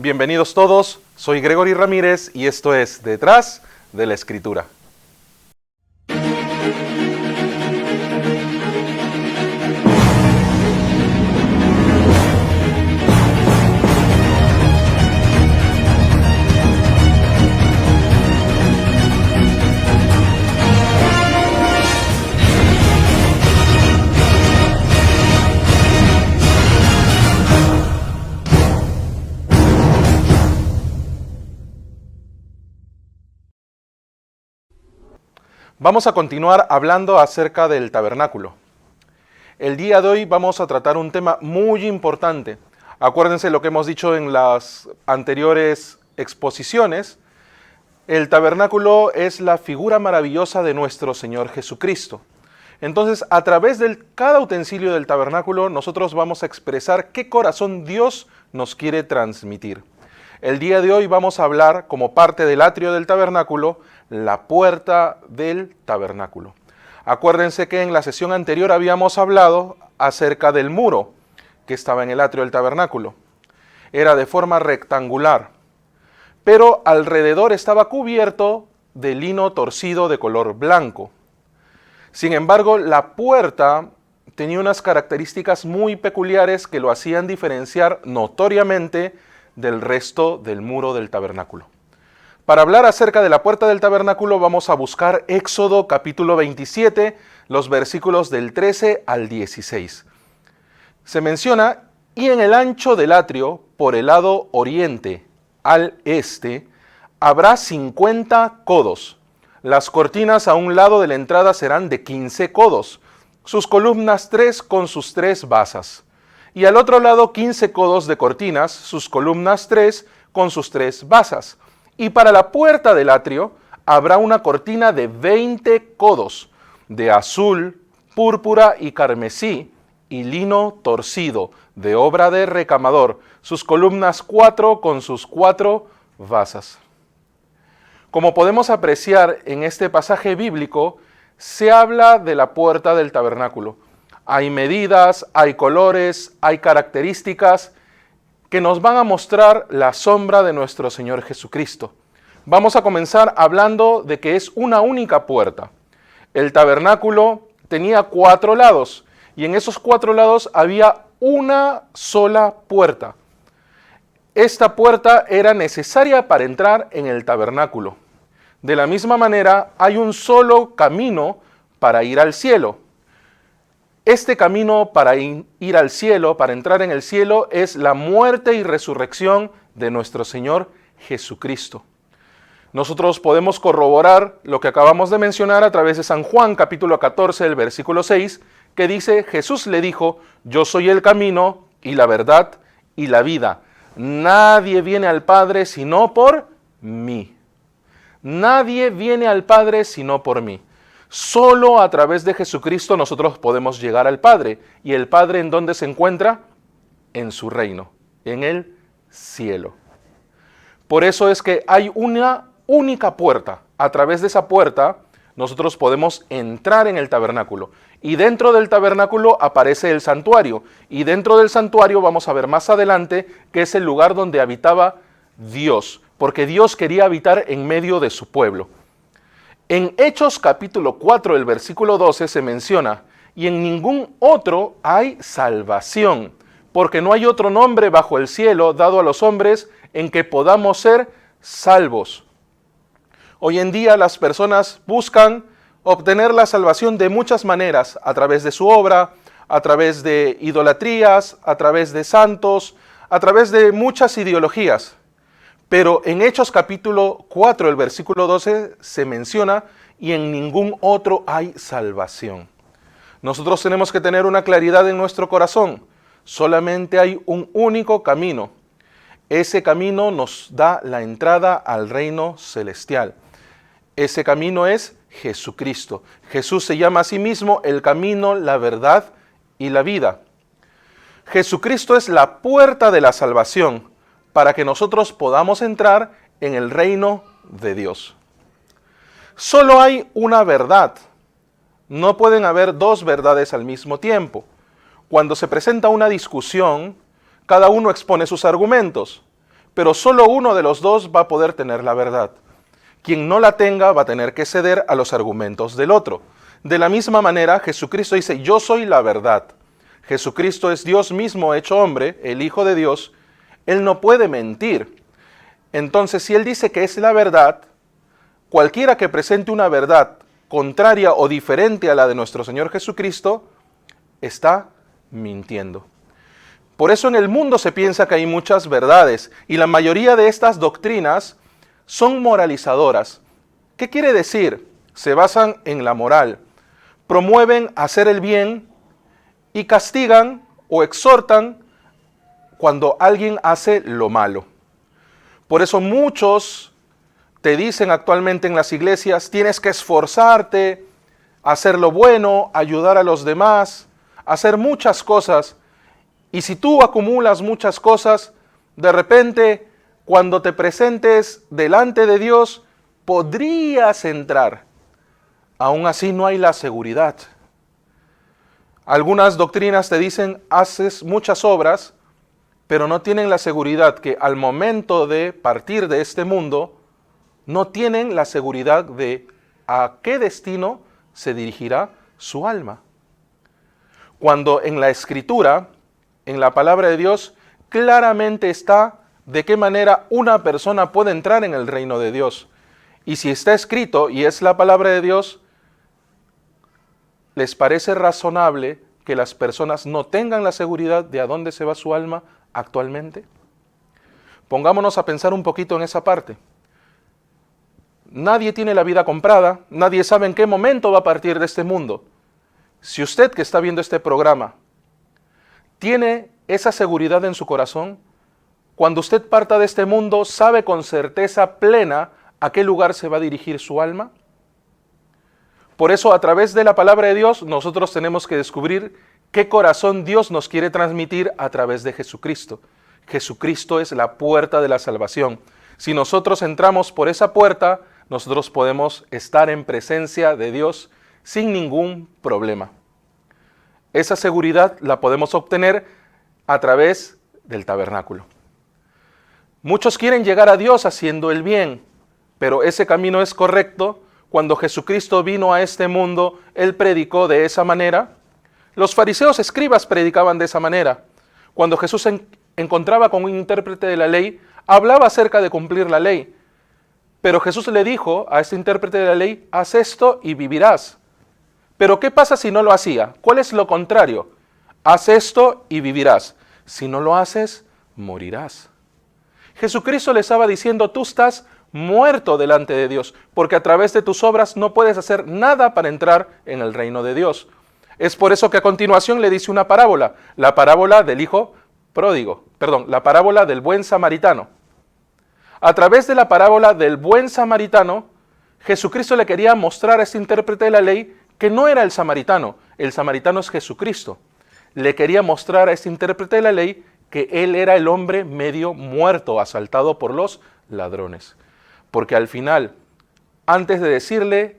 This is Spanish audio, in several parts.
Bienvenidos todos, soy Gregory Ramírez y esto es Detrás de la Escritura. Vamos a continuar hablando acerca del tabernáculo. El día de hoy vamos a tratar un tema muy importante. Acuérdense lo que hemos dicho en las anteriores exposiciones. El tabernáculo es la figura maravillosa de nuestro Señor Jesucristo. Entonces, a través de cada utensilio del tabernáculo, nosotros vamos a expresar qué corazón Dios nos quiere transmitir. El día de hoy vamos a hablar, como parte del atrio del tabernáculo, la puerta del tabernáculo. Acuérdense que en la sesión anterior habíamos hablado acerca del muro que estaba en el atrio del tabernáculo. Era de forma rectangular, pero alrededor estaba cubierto de lino torcido de color blanco. Sin embargo, la puerta tenía unas características muy peculiares que lo hacían diferenciar notoriamente del resto del muro del tabernáculo. Para hablar acerca de la puerta del tabernáculo vamos a buscar Éxodo capítulo 27, los versículos del 13 al 16. Se menciona, y en el ancho del atrio, por el lado oriente al este, habrá 50 codos. Las cortinas a un lado de la entrada serán de 15 codos, sus columnas 3 con sus 3 basas. Y al otro lado 15 codos de cortinas, sus columnas 3 con sus 3 basas. Y para la puerta del atrio habrá una cortina de 20 codos, de azul, púrpura y carmesí, y lino torcido, de obra de recamador, sus columnas 4 con sus 4 basas. Como podemos apreciar en este pasaje bíblico, se habla de la puerta del tabernáculo. Hay medidas, hay colores, hay características que nos van a mostrar la sombra de nuestro Señor Jesucristo. Vamos a comenzar hablando de que es una única puerta. El tabernáculo tenía 4 lados y en esos 4 lados había una sola puerta. Esta puerta era necesaria para entrar en el tabernáculo. De la misma manera, hay un solo camino para ir al cielo. Este camino para ir al cielo, para entrar en el cielo, es la muerte y resurrección de nuestro Señor Jesucristo. Nosotros podemos corroborar lo que acabamos de mencionar a través de San Juan, capítulo 14, el versículo 6, que dice, Jesús le dijo, yo soy el camino y la verdad y la vida. Nadie viene al Padre sino por mí. Nadie viene al Padre sino por mí. Solo a través de Jesucristo nosotros podemos llegar al Padre. ¿Y el Padre en dónde se encuentra? En su reino, en el cielo. Por eso es que hay una única puerta. A través de esa puerta nosotros podemos entrar en el tabernáculo. Y dentro del tabernáculo aparece el santuario. Y dentro del santuario vamos a ver más adelante que es el lugar donde habitaba Dios. Porque Dios quería habitar en medio de su pueblo. En Hechos capítulo 4, el versículo 12 se menciona, y en ningún otro hay salvación, porque no hay otro nombre bajo el cielo dado a los hombres en que podamos ser salvos. Hoy en día las personas buscan obtener la salvación de muchas maneras, a través de su obra, a través de idolatrías, a través de santos, a través de muchas ideologías. Pero en Hechos capítulo 4, el versículo 12, se menciona, y en ningún otro hay salvación. Nosotros tenemos que tener una claridad en nuestro corazón. Solamente hay un único camino. Ese camino nos da la entrada al reino celestial. Ese camino es Jesucristo. Jesús se llama a sí mismo el camino, la verdad y la vida. Jesucristo es la puerta de la salvación, para que nosotros podamos entrar en el reino de Dios. Solo hay una verdad. No pueden haber dos verdades al mismo tiempo. Cuando se presenta una discusión, cada uno expone sus argumentos. pero solo uno de los dos va a poder tener la verdad. Quien no la tenga va a tener que ceder a los argumentos del otro. De la misma manera, Jesucristo dice, yo soy la verdad. Jesucristo es Dios mismo hecho hombre, el Hijo de Dios. Él no puede mentir. Entonces, si Él dice que es la verdad, cualquiera que presente una verdad contraria o diferente a la de nuestro Señor Jesucristo, está mintiendo. Por eso en el mundo se piensa que hay muchas verdades y la mayoría de estas doctrinas son moralizadoras. ¿Qué quiere decir? Se basan en la moral, promueven hacer el bien y castigan o exhortan cuando alguien hace lo malo. Por eso muchos te dicen actualmente en las iglesias, tienes que esforzarte, hacer lo bueno, ayudar a los demás, hacer muchas cosas. Y si tú acumulas muchas cosas, de repente, cuando te presentes delante de Dios, podrías entrar. Aún así no hay la seguridad. Algunas doctrinas te dicen, haces muchas obras, pero no tienen la seguridad que al momento de partir de este mundo, no tienen la seguridad de a qué destino se dirigirá su alma. Cuando en la Escritura, en la palabra de Dios, claramente está de qué manera una persona puede entrar en el reino de Dios. Y si está escrito y es la palabra de Dios, ¿les parece razonable que las personas no tengan la seguridad de a dónde se va su alma actualmente? Pongámonos a pensar un poquito en esa parte. Nadie tiene la vida comprada, nadie sabe en qué momento va a partir de este mundo. Si usted que está viendo este programa tiene esa seguridad en su corazón, cuando usted parta de este mundo, ¿sabe con certeza plena a qué lugar se va a dirigir su alma? Por eso, a través de la palabra de Dios, nosotros tenemos que descubrir qué corazón Dios nos quiere transmitir a través de Jesucristo. Jesucristo es la puerta de la salvación. Si nosotros entramos por esa puerta, nosotros podemos estar en presencia de Dios sin ningún problema. Esa seguridad la podemos obtener a través del tabernáculo. Muchos quieren llegar a Dios haciendo el bien, pero ese camino es correcto. Cuando Jesucristo vino a este mundo, Él predicó de esa manera. Los fariseos escribas predicaban de esa manera. Cuando Jesús se encontraba con un intérprete de la ley, hablaba acerca de cumplir la ley. Pero Jesús le dijo a este intérprete de la ley, haz esto y vivirás. Pero ¿qué pasa si no lo hacía? ¿Cuál es lo contrario? Haz esto y vivirás. Si no lo haces, morirás. Jesucristo le estaba diciendo, tú estás muerto delante de Dios, porque a través de tus obras no puedes hacer nada para entrar en el reino de Dios. Es por eso que a continuación le dice una parábola, la parábola del hijo pródigo, la parábola del buen samaritano. A través de la parábola del buen samaritano, Jesucristo le quería mostrar a este intérprete de la ley que no era el samaritano es Jesucristo. Le quería mostrar a este intérprete de la ley que él era el hombre medio muerto, asaltado por los ladrones. Porque al final, antes de decirle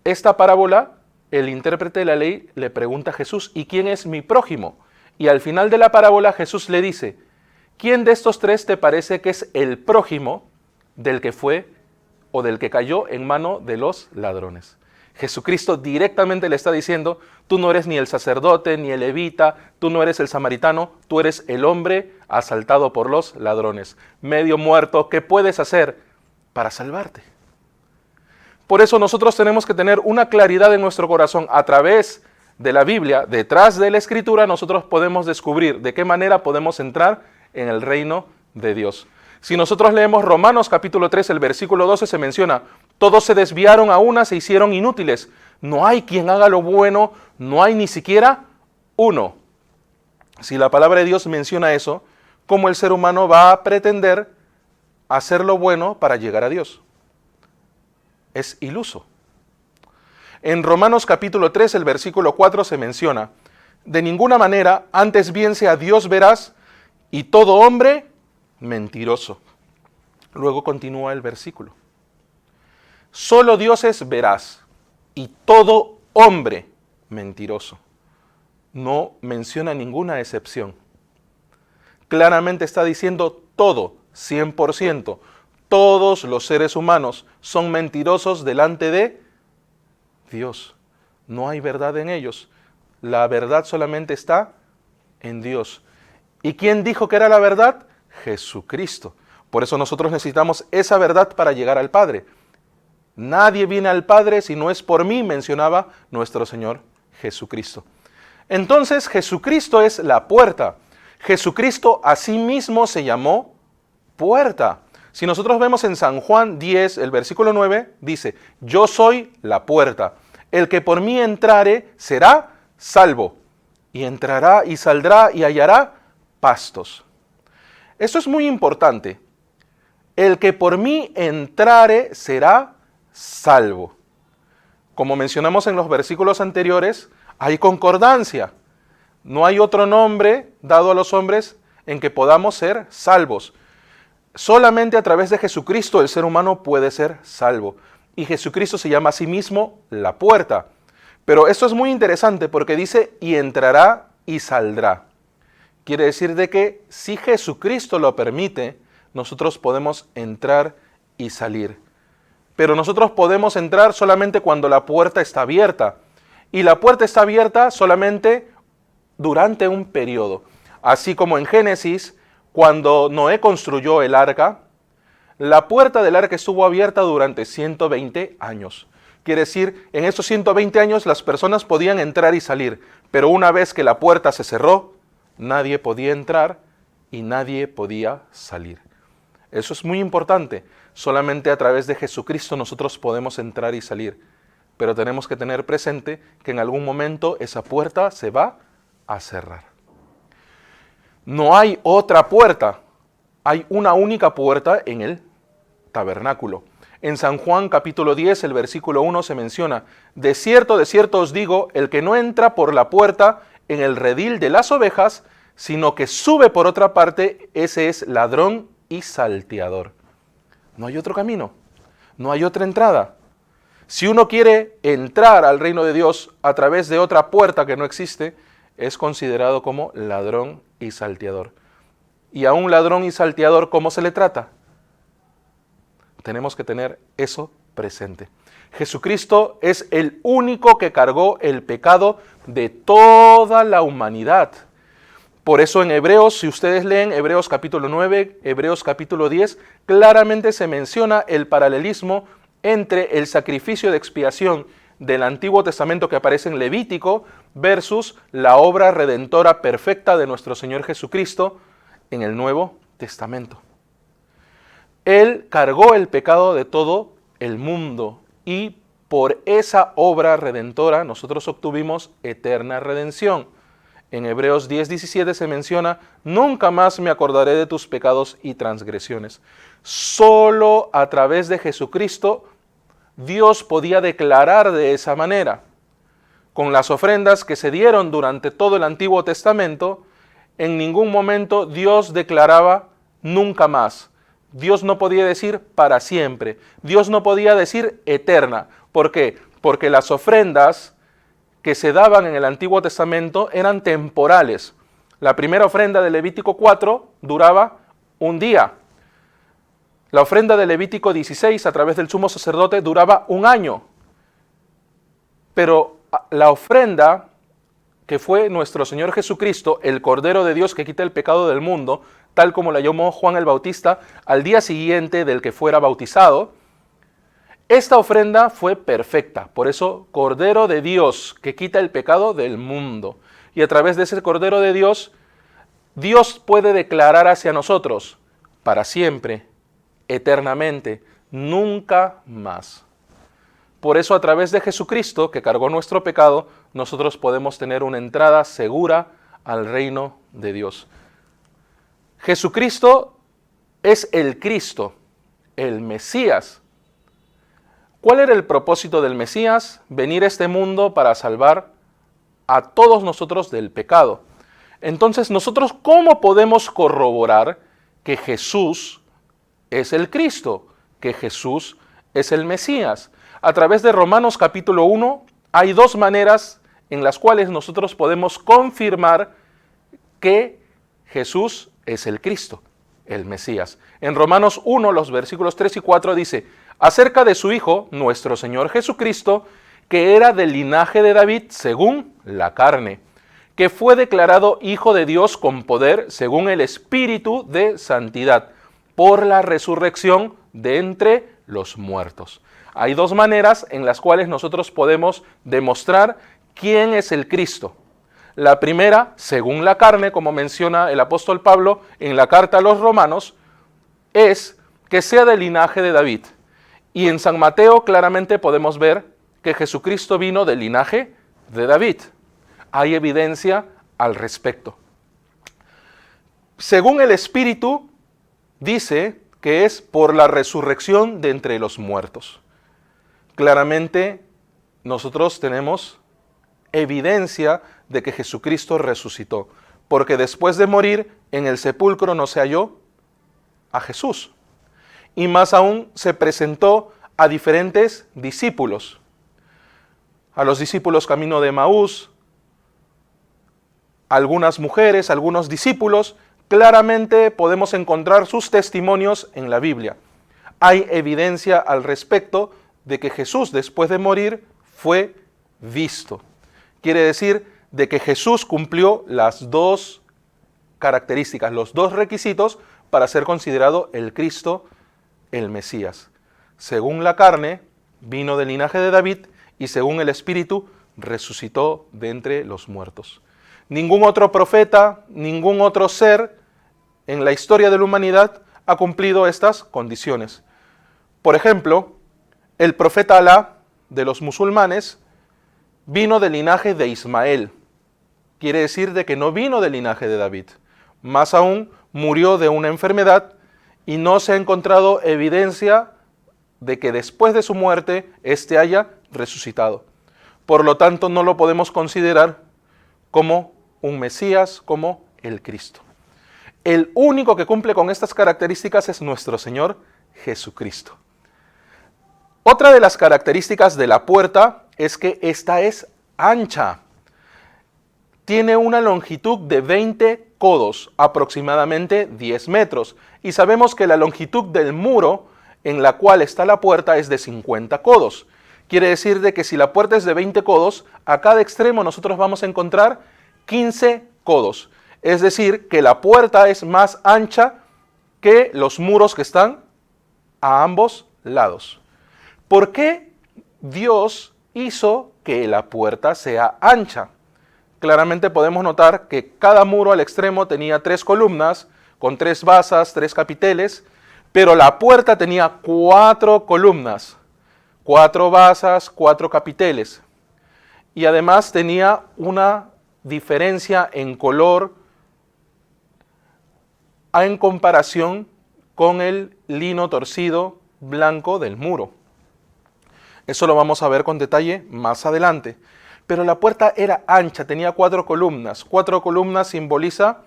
esta parábola, el intérprete de la ley le pregunta a Jesús, ¿y quién es mi prójimo? Y al final de la parábola Jesús le dice, ¿quién de estos tres te parece que es el prójimo del que fue o del que cayó en mano de los ladrones? Jesucristo directamente le está diciendo, tú no eres ni el sacerdote, ni el levita, tú no eres el samaritano, tú eres el hombre asaltado por los ladrones, medio muerto. ¿Qué puedes hacer para salvarte? Por eso nosotros tenemos que tener una claridad en nuestro corazón. A través de la Biblia, detrás de la Escritura, nosotros podemos descubrir de qué manera podemos entrar en el reino de Dios. Si nosotros leemos Romanos capítulo 3, el versículo 12, se menciona, todos se desviaron a una, se hicieron inútiles. No hay quien haga lo bueno, no hay ni siquiera uno. Si la palabra de Dios menciona eso, ¿cómo el ser humano va a pretender hacer lo bueno para llegar a Dios? Es iluso. En Romanos capítulo 3, el versículo 4 se menciona, de ninguna manera, antes bien sea Dios veraz y todo hombre mentiroso. Luego continúa el versículo. Solo Dios es veraz y todo hombre mentiroso. No menciona ninguna excepción. Claramente está diciendo todo, 100%, todos los seres humanos son mentirosos delante de Dios. No hay verdad en ellos. La verdad solamente está en Dios. ¿Y quién dijo que era la verdad? Jesucristo. Por eso nosotros necesitamos esa verdad para llegar al Padre. Nadie viene al Padre si no es por mí, mencionaba nuestro Señor Jesucristo. Entonces Jesucristo es la puerta. Jesucristo a sí mismo se llamó puerta. Si nosotros vemos en San Juan 10, el versículo 9, dice, yo soy la puerta. El que por mí entrare será salvo. Y entrará y saldrá y hallará pastos. Esto es muy importante. El que por mí entrare será salvo. Como mencionamos en los versículos anteriores, hay concordancia. No hay otro nombre dado a los hombres en que podamos ser salvos. Solamente a través de Jesucristo el ser humano puede ser salvo. Y Jesucristo se llama a sí mismo la puerta. Pero esto es muy interesante porque dice, y entrará y saldrá. Quiere decir de que si Jesucristo lo permite, nosotros podemos entrar y salir. Pero nosotros podemos entrar solamente cuando la puerta está abierta. Y la puerta está abierta solamente durante un periodo. Así como en Génesis, cuando Noé construyó el arca, la puerta del arca estuvo abierta durante 120 años. Quiere decir, en esos 120 años las personas podían entrar y salir. Pero una vez que la puerta se cerró, nadie podía entrar y nadie podía salir. Eso es muy importante. Solamente a través de Jesucristo nosotros podemos entrar y salir. Pero tenemos que tener presente que en algún momento esa puerta se va a cerrar. No hay otra puerta. Hay una única puerta en el tabernáculo. En San Juan capítulo 10, el versículo 1 se menciona, de cierto os digo, el que no entra por la puerta en el redil de las ovejas, sino que sube por otra parte, ese es ladrón y salteador. No hay otro camino, no hay otra entrada. Si uno quiere entrar al reino de Dios a través de otra puerta que no existe, es considerado como ladrón y salteador. Y a un ladrón y salteador, ¿cómo se le trata? Tenemos que tener eso presente. Jesucristo es el único que cargó el pecado de toda la humanidad. Por eso en Hebreos, si ustedes leen Hebreos capítulo 9, Hebreos capítulo 10, claramente se menciona el paralelismo entre el sacrificio de expiación del Antiguo Testamento que aparece en Levítico versus la obra redentora perfecta de nuestro Señor Jesucristo en el Nuevo Testamento. Él cargó el pecado de todo el mundo y por esa obra redentora nosotros obtuvimos eterna redención. En Hebreos 10:17 se menciona, nunca más me acordaré de tus pecados y transgresiones. Solo a través de Jesucristo Dios podía declarar de esa manera. Con las ofrendas que se dieron durante todo el Antiguo Testamento, en ningún momento Dios declaraba nunca más. Dios no podía decir para siempre. Dios no podía decir eterna. ¿Por qué? Porque las ofrendas que se daban en el Antiguo Testamento eran temporales. La primera ofrenda de Levítico 4 duraba un día. La ofrenda de Levítico 16 a través del sumo sacerdote duraba un año. Pero la ofrenda que fue nuestro Señor Jesucristo, el Cordero de Dios que quita el pecado del mundo, tal como la llamó Juan el Bautista, al día siguiente del que fuera bautizado, esta ofrenda fue perfecta. Por eso, Cordero de Dios que quita el pecado del mundo. Y a través de ese Cordero de Dios, Dios puede declarar hacia nosotros, para siempre, eternamente, nunca más. Por eso, a través de Jesucristo, que cargó nuestro pecado, nosotros podemos tener una entrada segura al reino de Dios. Jesucristo es el Cristo, el Mesías. ¿Cuál era el propósito del Mesías? Venir a este mundo para salvar a todos nosotros del pecado. Entonces, nosotros, ¿cómo podemos corroborar que Jesús es el Cristo, que Jesús es el Mesías? A través de Romanos capítulo 1, hay dos maneras en las cuales nosotros podemos confirmar que Jesús es el Cristo. el Mesías. En Romanos 1, los versículos 3 y 4 dice, acerca de su Hijo, nuestro Señor Jesucristo, que era del linaje de David según la carne, que fue declarado Hijo de Dios con poder según el Espíritu de santidad, por la resurrección de entre los muertos. Hay dos maneras en las cuales nosotros podemos demostrar quién es el Cristo. La primera, según la carne, como menciona el apóstol Pablo en la carta a los Romanos, es que sea del linaje de David. Y en San Mateo claramente podemos ver que Jesucristo vino del linaje de David. Hay evidencia al respecto. Según el Espíritu, dice que es por la resurrección de entre los muertos. Claramente nosotros tenemos evidencia de que Jesucristo resucitó, porque después de morir en el sepulcro no se halló a Jesús. Y más aún se presentó a diferentes discípulos, a los discípulos camino de Emaús, algunas mujeres, algunos discípulos. Claramente podemos encontrar sus testimonios en la Biblia. Hay evidencia al respecto de que Jesús, después de morir, fue visto. Quiere decir de que Jesús cumplió las dos características, los dos requisitos para ser considerado el Cristo, el Mesías. Según la carne, vino del linaje de David, y según el Espíritu, resucitó de entre los muertos. Ningún otro profeta, ningún otro ser en la historia de la humanidad ha cumplido estas condiciones. Por ejemplo, el profeta Alá de los musulmanes vino del linaje de Ismael. Quiere decir de que no vino del linaje de David. Más aún, murió de una enfermedad y no se ha encontrado evidencia de que después de su muerte éste haya resucitado. Por lo tanto, no lo podemos considerar como un Mesías, como el Cristo. El único que cumple con estas características es nuestro Señor Jesucristo. Otra de las características de la puerta es que esta es ancha. Tiene una longitud de 20 codos, aproximadamente 10 metros. Y sabemos que la longitud del muro en la cual está la puerta es de 50 codos. Quiere decir de que si la puerta es de 20 codos, a cada extremo nosotros vamos a encontrar 15 codos. Es decir, que la puerta es más ancha que los muros que están a ambos lados. ¿Por qué Dios hizo que la puerta sea ancha? Claramente podemos notar que cada muro al extremo tenía 3 columnas, con 3 basas, 3 capiteles, pero la puerta tenía 4 columnas, 4 basas, 4 capiteles. Y además tenía una diferencia en color en comparación con el lino torcido blanco del muro. Eso lo vamos a ver con detalle más adelante. Pero la puerta era ancha, tenía 4 columnas. 4 columnas simboliza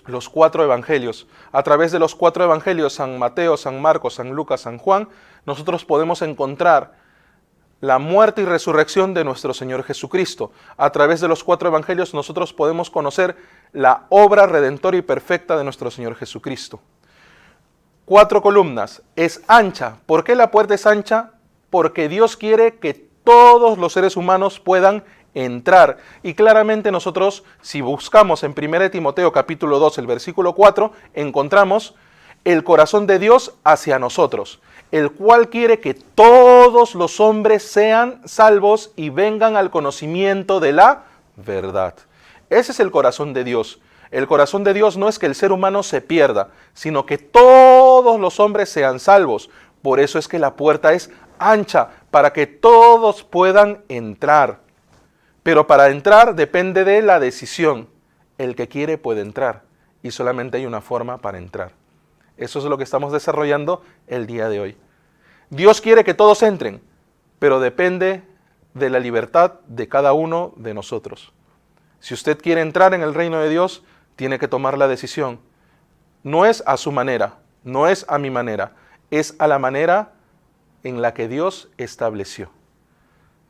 los 4 evangelios. A través de los 4 evangelios, San Mateo, San Marcos, San Lucas, San Juan, nosotros podemos encontrar la muerte y resurrección de nuestro Señor Jesucristo. A través de los 4 evangelios nosotros podemos conocer la obra redentora y perfecta de nuestro Señor Jesucristo. 4 columnas, es ancha. ¿Por qué la puerta es ancha? Porque Dios quiere que todos los seres humanos puedan entrar. Y claramente nosotros, si buscamos en 1 Timoteo capítulo 2, el versículo 4, encontramos el corazón de Dios hacia nosotros, el cual quiere que todos los hombres sean salvos y vengan al conocimiento de la verdad. Ese es el corazón de Dios. El corazón de Dios no es que el ser humano se pierda, sino que todos los hombres sean salvos. Por eso es que la puerta es ancha, para que todos puedan entrar. Pero para entrar depende de la decisión. El que quiere puede entrar, y solamente hay una forma para entrar. Eso es lo que estamos desarrollando el día de hoy. Dios quiere que todos entren, pero depende de la libertad de cada uno de nosotros. Si usted quiere entrar en el reino de Dios, tiene que tomar la decisión. No es a su manera, no es a mi manera, es a la manera en la que Dios estableció.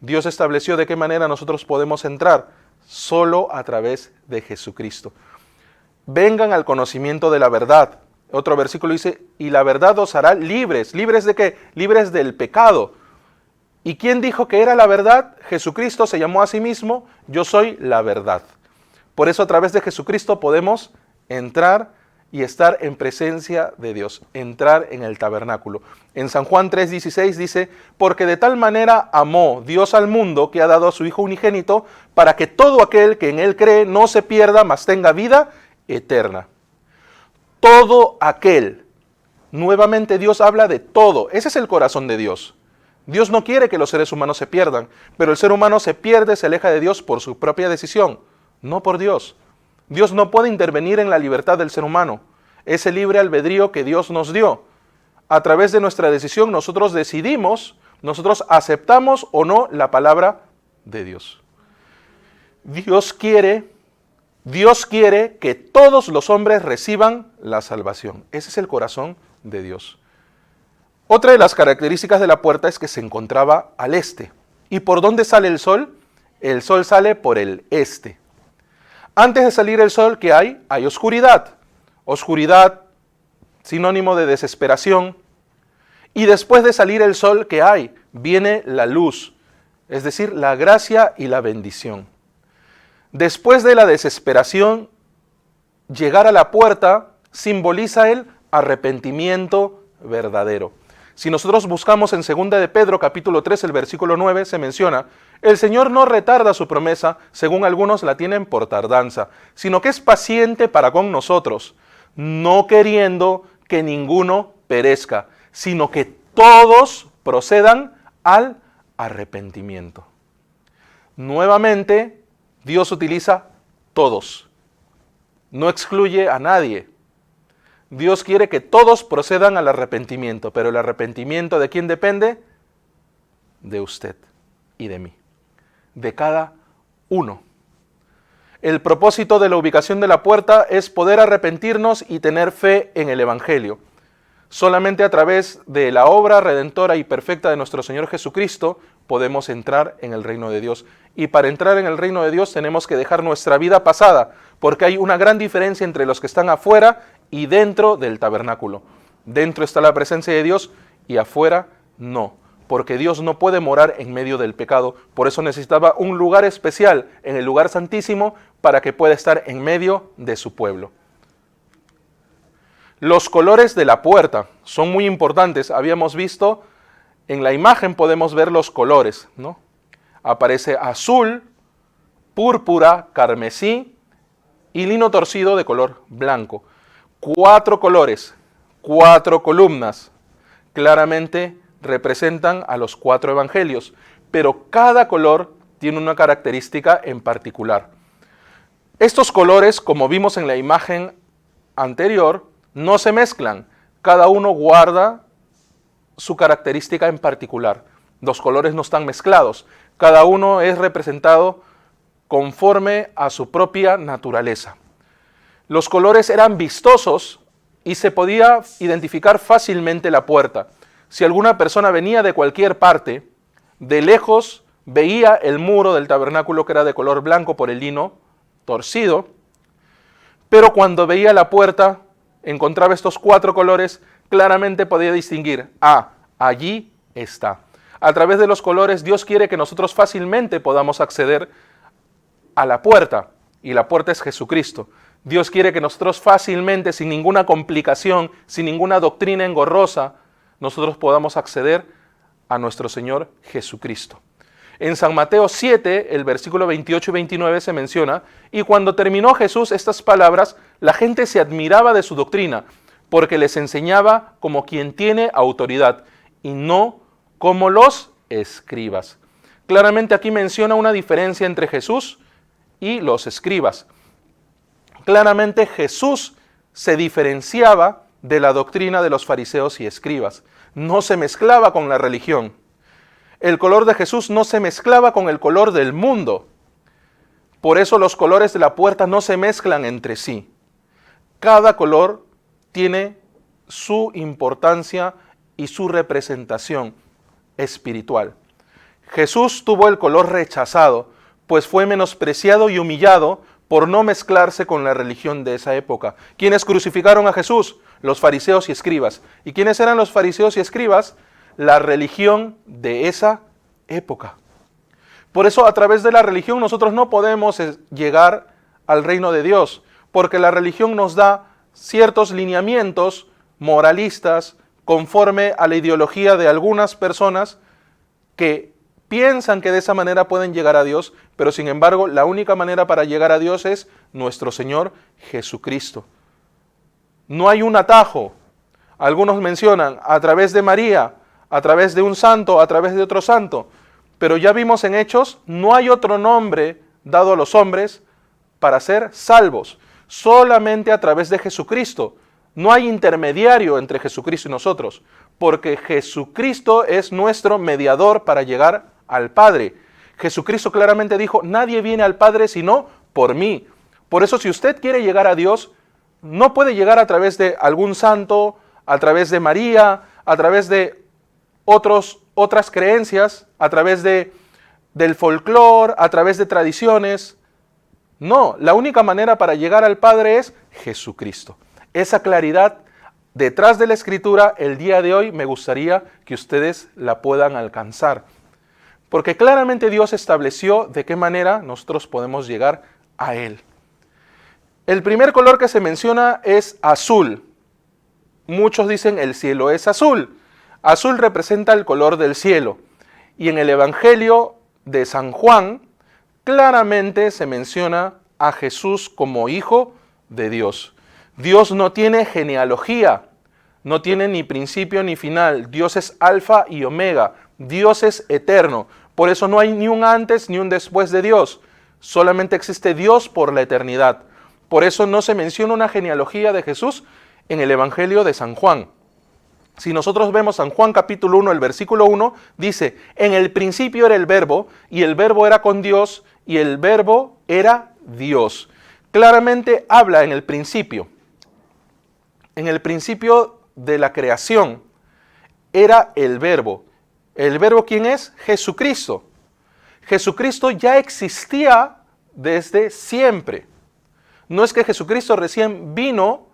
Dios estableció de qué manera nosotros podemos entrar, solo a través de Jesucristo. vengan al conocimiento de la verdad. Otro versículo dice, y la verdad os hará libres. ¿Libres de qué? Libres del pecado. ¿Y quién dijo que era la verdad? Jesucristo se llamó a sí mismo, yo soy la verdad. Por eso a través de Jesucristo podemos entrar y estar en presencia de Dios, entrar en el tabernáculo. En San Juan 3:16 dice, porque de tal manera amó Dios al mundo que ha dado a su Hijo unigénito, para que todo aquel que en él cree no se pierda, mas tenga vida eterna. Todo aquel. Nuevamente Dios habla de todo. Ese es el corazón de Dios. Dios no quiere que los seres humanos se pierdan, pero el ser humano se pierde, se aleja de Dios por su propia decisión, no por Dios. Dios no puede intervenir en la libertad del ser humano. Ese libre albedrío que Dios nos dio. A través de nuestra decisión nosotros decidimos, nosotros aceptamos o no la palabra de Dios. Dios quiere que todos los hombres reciban la salvación. Ese es el corazón de Dios. Otra de las características de la puerta es que se encontraba al este. ¿Y por dónde sale el sol? El sol sale por el este. Antes de salir el sol, ¿qué hay? Hay oscuridad. Oscuridad, sinónimo de desesperación. Y después de salir el sol, ¿qué hay? Viene la luz, es decir, la gracia y la bendición. Después de la desesperación, llegar a la puerta simboliza el arrepentimiento verdadero. Si nosotros buscamos en 2 de Pedro capítulo 3, el versículo 9, se menciona, el Señor no retarda su promesa, según algunos la tienen por tardanza, sino que es paciente para con nosotros, no queriendo que ninguno perezca, sino que todos procedan al arrepentimiento. Nuevamente, Dios utiliza todos, no excluye a nadie. Dios quiere que todos procedan al arrepentimiento, pero el arrepentimiento ¿de quién depende? De usted y de mí, de cada uno. El propósito de la ubicación de la puerta es poder arrepentirnos y tener fe en el Evangelio. Solamente a través de la obra redentora y perfecta de nuestro Señor Jesucristo podemos entrar en el reino de Dios. Y para entrar en el reino de Dios tenemos que dejar nuestra vida pasada, porque hay una gran diferencia entre los que están afuera y dentro del tabernáculo. Dentro está la presencia de Dios y afuera no, porque Dios no puede morar en medio del pecado. Por eso necesitaba un lugar especial en el lugar santísimo para que pueda estar en medio de su pueblo. Los colores de la puerta son muy importantes. Habíamos visto, en la imagen podemos ver los colores, ¿no? Aparece azul, púrpura, carmesí y lino torcido de color blanco. 4 colores, 4 columnas, claramente representan a los 4 evangelios, pero cada color tiene una característica en particular. Estos colores, como vimos en la imagen anterior, no se mezclan, cada uno guarda su característica en particular. Los colores no están mezclados, cada uno es representado conforme a su propia naturaleza. Los colores eran vistosos y se podía identificar fácilmente la puerta. Si alguna persona venía de cualquier parte, de lejos veía el muro del tabernáculo que era de color blanco por el lino torcido, pero cuando veía la puerta, encontraba estos 4 colores, claramente podía distinguir, allí está. A través de los colores, Dios quiere que nosotros fácilmente podamos acceder a la puerta, y la puerta es Jesucristo. Dios quiere que nosotros fácilmente, sin ninguna complicación, sin ninguna doctrina engorrosa, nosotros podamos acceder a nuestro Señor Jesucristo. En San Mateo 7, el versículo 28 y 29 se menciona, y cuando terminó Jesús estas palabras, la gente se admiraba de su doctrina, porque les enseñaba como quien tiene autoridad, y no como los escribas. Claramente aquí menciona una diferencia entre Jesús y los escribas. Claramente Jesús se diferenciaba de la doctrina de los fariseos y escribas. No se mezclaba con la religión. El color de Jesús no se mezclaba con el color del mundo. Por eso los colores de la puerta no se mezclan entre sí. Cada color tiene su importancia y su representación espiritual. Jesús tuvo el color rechazado, pues fue menospreciado y humillado por no mezclarse con la religión de esa época. ¿Quiénes crucificaron a Jesús? Los fariseos y escribas. ¿Y quiénes eran los fariseos y escribas? La religión de esa época. Por eso, a través de la religión nosotros no podemos llegar al reino de Dios, porque la religión nos da ciertos lineamientos moralistas conforme a la ideología de algunas personas que piensan que de esa manera pueden llegar a Dios, pero sin embargo la única manera para llegar a Dios es nuestro Señor Jesucristo. No hay un atajo. Algunos mencionan a través de María, a través de un santo, a través de otro santo, pero ya vimos en Hechos, no hay otro nombre dado a los hombres para ser salvos, solamente a través de Jesucristo. No hay intermediario entre Jesucristo y nosotros, porque Jesucristo es nuestro mediador para llegar al Padre. Jesucristo claramente dijo, nadie viene al Padre sino por mí. Por eso, si usted quiere llegar a Dios, no puede llegar a través de algún santo, a través de María, a través de otras creencias, a través del folclore, a través de tradiciones. No, la única manera para llegar al Padre es Jesucristo. Esa claridad detrás de la Escritura, el día de hoy me gustaría que ustedes la puedan alcanzar. Porque claramente Dios estableció de qué manera nosotros podemos llegar a Él. El primer color que se menciona es azul. Muchos dicen el cielo es azul. Azul representa el color del cielo. Y en el Evangelio de San Juan, claramente se menciona a Jesús como hijo de Dios. Dios no tiene genealogía, no tiene ni principio ni final. Dios es alfa y omega. Dios es eterno. Por eso no hay ni un antes ni un después de Dios. Solamente existe Dios por la eternidad. Por eso no se menciona una genealogía de Jesús en el Evangelio de San Juan. Si nosotros vemos San Juan capítulo 1, el versículo 1, dice, en el principio era el verbo, y el verbo era con Dios, y el verbo era Dios. Claramente habla en el principio. En el principio de la creación era el verbo. ¿El verbo quién es? Jesucristo. Jesucristo ya existía desde siempre. No es que Jesucristo recién vino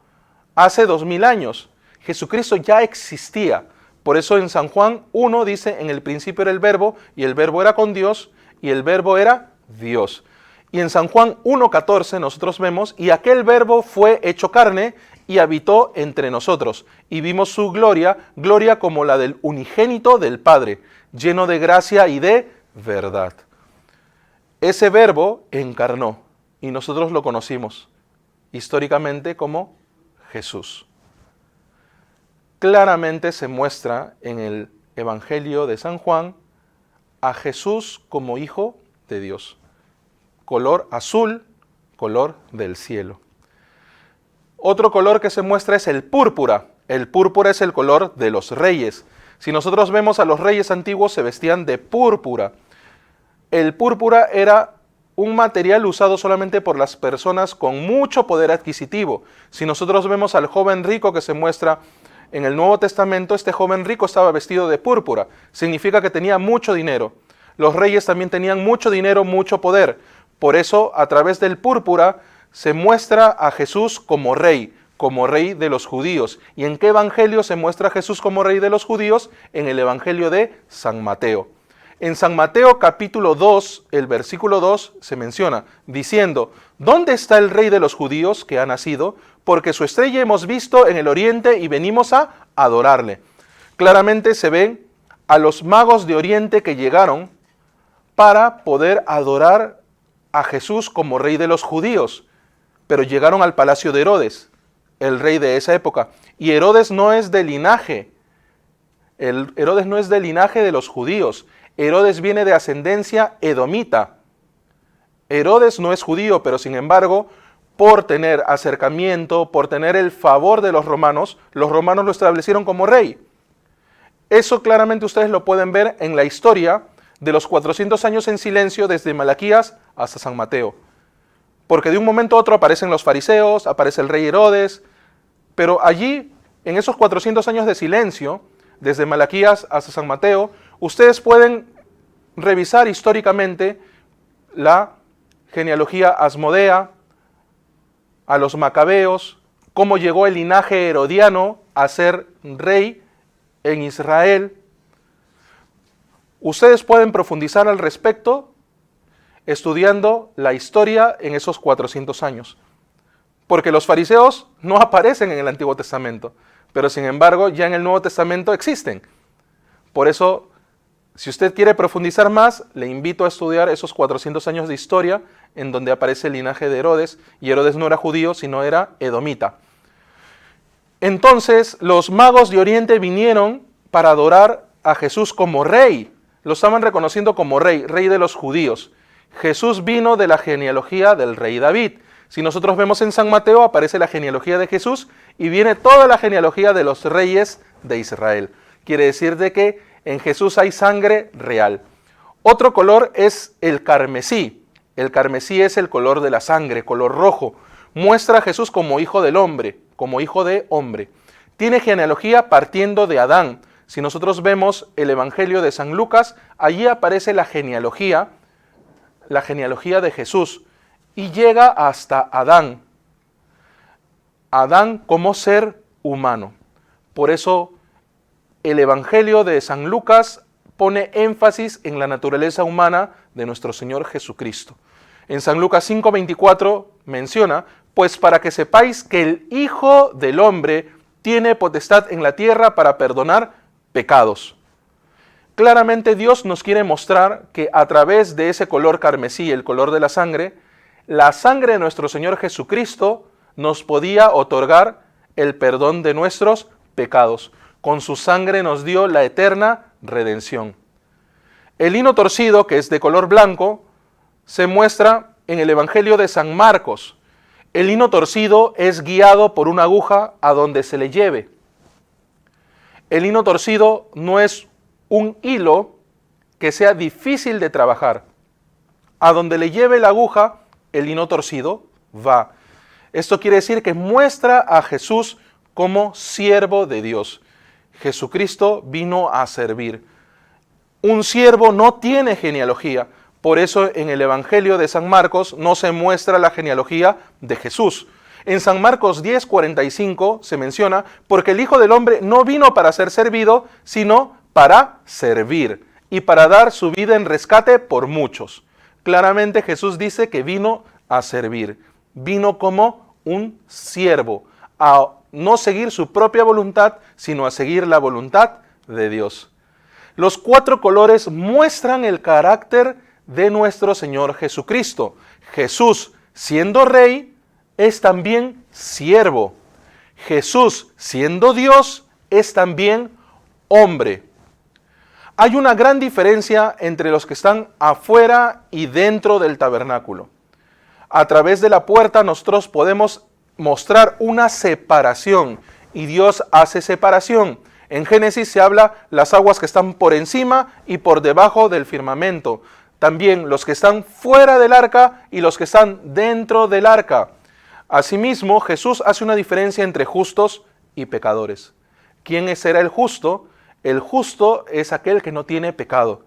hace 2000 años. Jesucristo ya existía. Por eso en San Juan 1 dice, en el principio era el verbo, y el verbo era con Dios, y el verbo era Dios. Y en San Juan 1:14 nosotros vemos, y aquel verbo fue hecho carne, y habitó entre nosotros, y vimos su gloria, gloria como la del unigénito del Padre, lleno de gracia y de verdad. Ese verbo encarnó, y nosotros lo conocimos históricamente como Jesús. Claramente se muestra en el Evangelio de San Juan a Jesús como hijo de Dios. Color azul, color del cielo. Otro color que se muestra es el púrpura. El púrpura es el color de los reyes. Si nosotros vemos a los reyes antiguos, se vestían de púrpura. El púrpura era un material usado solamente por las personas con mucho poder adquisitivo. Si nosotros vemos al joven rico que se muestra en el Nuevo Testamento, este joven rico estaba vestido de púrpura. Significa que tenía mucho dinero. Los reyes también tenían mucho dinero, mucho poder. Por eso, a través del púrpura, se muestra a Jesús como rey de los judíos. ¿Y en qué evangelio se muestra a Jesús como rey de los judíos? En el Evangelio de San Mateo. En San Mateo capítulo 2, el versículo 2 se menciona, diciendo, ¿dónde está el rey de los judíos que ha nacido? Porque su estrella hemos visto en el oriente y venimos a adorarle. Claramente se ven a los magos de oriente que llegaron para poder adorar a Jesús como rey de los judíos. Pero llegaron al palacio de Herodes, el rey de esa época. Y Herodes no es de linaje. Herodes no es del linaje de los judíos. Herodes viene de ascendencia edomita. Herodes no es judío, pero sin embargo, por tener acercamiento, por tener el favor de los romanos lo establecieron como rey. Eso claramente ustedes lo pueden ver en la historia de los 400 años en silencio desde Malaquías hasta San Mateo. Porque de un momento a otro aparecen los fariseos, aparece el rey Herodes, pero allí, en esos 400 años de silencio, desde Malaquías hasta San Mateo, ustedes pueden revisar históricamente la genealogía asmodea, a los macabeos, cómo llegó el linaje herodiano a ser rey en Israel. Ustedes pueden profundizar al respecto estudiando la historia en esos 400 años. Porque los fariseos no aparecen en el Antiguo Testamento, pero sin embargo ya en el Nuevo Testamento existen. Por eso, si usted quiere profundizar más, le invito a estudiar esos 400 años de historia en donde aparece el linaje de Herodes, y Herodes no era judío, sino era edomita. Entonces, los magos de Oriente vinieron para adorar a Jesús como rey. Lo estaban reconociendo como rey, rey de los judíos. Jesús vino de la genealogía del rey David. Si nosotros vemos en San Mateo, aparece la genealogía de Jesús y viene toda la genealogía de los reyes de Israel. Quiere decir de que en Jesús hay sangre real. Otro color es el carmesí. El carmesí es el color de la sangre, color rojo. Muestra a Jesús como hijo del hombre, como hijo de hombre. Tiene genealogía partiendo de Adán. Si nosotros vemos el Evangelio de San Lucas, allí aparece la genealogía de Jesús, y llega hasta Adán. Adán como ser humano. Por eso el Evangelio de San Lucas pone énfasis en la naturaleza humana de nuestro Señor Jesucristo. En San Lucas 5:24 menciona: pues para que sepáis que el Hijo del Hombre tiene potestad en la tierra para perdonar pecados. Claramente Dios nos quiere mostrar que a través de ese color carmesí, el color de la sangre de nuestro Señor Jesucristo nos podía otorgar el perdón de nuestros pecados. Con su sangre nos dio la eterna redención. El lino torcido, que es de color blanco, se muestra en el Evangelio de San Marcos. El lino torcido es guiado por una aguja a donde se le lleve. El lino torcido no es un hilo que sea difícil de trabajar. A donde le lleve la aguja, el lino torcido va. Esto quiere decir que muestra a Jesús como siervo de Dios. Jesucristo vino a servir. Un siervo no tiene genealogía. Por eso en el Evangelio de San Marcos no se muestra la genealogía de Jesús. En San Marcos 10:45 se menciona: porque el Hijo del Hombre no vino para ser servido, sino para servir y para dar su vida en rescate por muchos. Claramente Jesús dice que vino a servir, vino como un siervo, a no seguir su propia voluntad, sino a seguir la voluntad de Dios. Los 4 colores muestran el carácter de nuestro Señor Jesucristo. Jesús, siendo rey, es también siervo. Jesús, siendo Dios, es también hombre. Hay una gran diferencia entre los que están afuera y dentro del tabernáculo. A través de la puerta nosotros podemos mostrar una separación, y Dios hace separación. En Génesis se habla las aguas que están por encima y por debajo del firmamento. También los que están fuera del arca y los que están dentro del arca. Asimismo, Jesús hace una diferencia entre justos y pecadores. ¿Quién será el justo? El justo es aquel que no tiene pecado,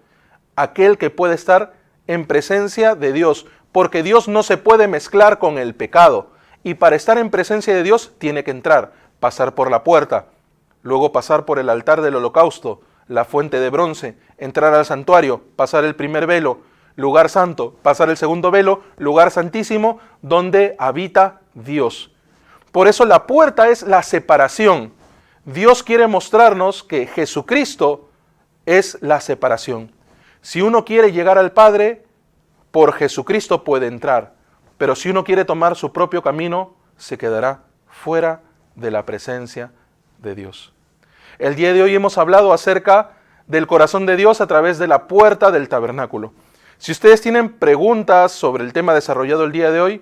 aquel que puede estar en presencia de Dios, porque Dios no se puede mezclar con el pecado, y para estar en presencia de Dios tiene que entrar, pasar por la puerta, luego pasar por el altar del holocausto, la fuente de bronce, entrar al santuario, pasar el primer velo, lugar santo, pasar el segundo velo, lugar santísimo, donde habita Dios. Por eso la puerta es la separación. Dios quiere mostrarnos que Jesucristo es la separación. Si uno quiere llegar al Padre, por Jesucristo puede entrar. Pero si uno quiere tomar su propio camino, se quedará fuera de la presencia de Dios. El día de hoy hemos hablado acerca del corazón de Dios a través de la puerta del tabernáculo. Si ustedes tienen preguntas sobre el tema desarrollado el día de hoy,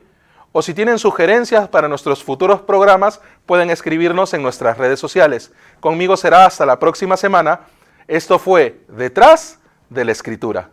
o si tienen sugerencias para nuestros futuros programas, pueden escribirnos en nuestras redes sociales. Conmigo será hasta la próxima semana. Esto fue Detrás de la Escritura.